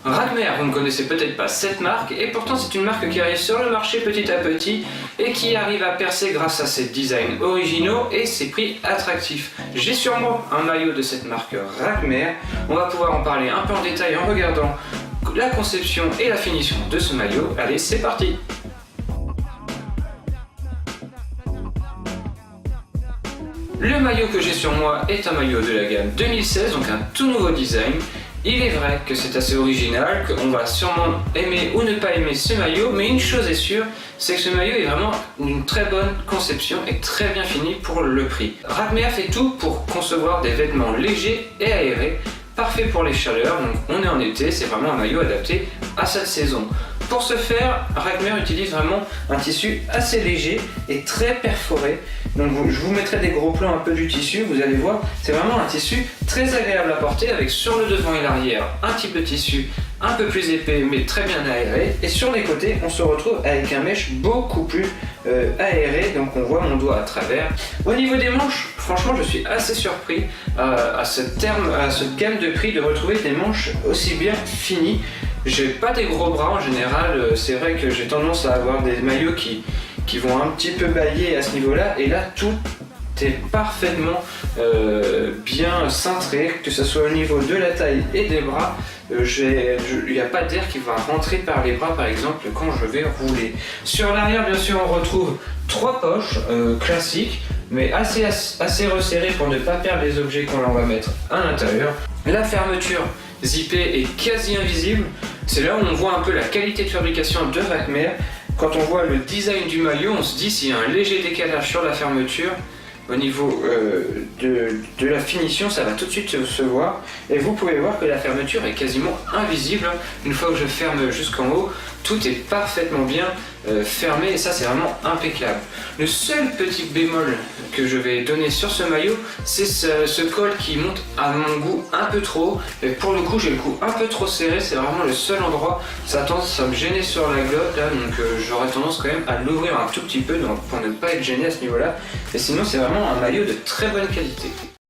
Ragmer, vous ne connaissez peut-être pas cette marque, et pourtant c'est une marque qui arrive sur le marché petit à petit et qui arrive à percer grâce à ses designs originaux et ses prix attractifs. J'ai sur moi un maillot de cette marque Ragmer. On va pouvoir en parler un peu en détail en regardant la conception et la finition de ce maillot. Allez, c'est parti! Le maillot que j'ai sur moi est un maillot de la gamme 2016, donc un tout nouveau design. Il est vrai que c'est assez original, qu'on va sûrement aimer ou ne pas aimer ce maillot, mais une chose est sûre, c'est que ce maillot est vraiment une très bonne conception et très bien fini pour le prix. Ragmer fait tout pour concevoir des vêtements légers et aérés, parfait pour les chaleurs, donc on est en été, c'est vraiment un maillot adapté à cette saison. Pour ce faire, Ragmer utilise vraiment un tissu assez léger et très perforé. Donc je vous mettrai des gros plans un peu du tissu, vous allez voir, c'est vraiment un tissu très agréable à porter avec sur le devant et l'arrière un type de tissu un peu plus épais mais très bien aéré. Et sur les côtés, on se retrouve avec un mesh beaucoup plus aéré, donc on voit mon doigt à travers. Au niveau des manches, franchement je suis assez surpris à cette gamme de prix de retrouver des manches aussi bien finies. J'ai pas des gros bras en général, c'est vrai que j'ai tendance à avoir des maillots qui vont un petit peu bailler à ce niveau-là, et là tout est parfaitement bien cintré, que ce soit au niveau de la taille et des bras. Il n'y a pas d'air qui va rentrer par les bras par exemple quand je vais rouler. Sur l'arrière bien sûr on retrouve 3 poches classiques, mais assez resserrées pour ne pas perdre les objets qu'on va mettre à l'intérieur. La fermeture zippée est quasi invisible, c'est là où on voit un peu la qualité de fabrication de Ragmer. Quand on voit le design du maillot, on se dit s'il y a un léger décalage sur la fermeture, au niveau de la finition, ça va tout de suite se voir. Et vous pouvez voir que la fermeture est quasiment invisible. Une fois que je ferme jusqu'en haut, tout est parfaitement bien fermé et ça c'est vraiment impeccable. Le seul petit bémol que je vais donner sur ce maillot, c'est ce col qui monte à mon goût un peu trop. Et pour le coup j'ai le cou un peu trop serré, c'est vraiment le seul endroit. Ça a tendance à me gêner sur la glotte là, donc j'aurais tendance quand même à l'ouvrir un tout petit peu pour ne pas être gêné à ce niveau là. Et sinon c'est vraiment un maillot de très bonne qualité.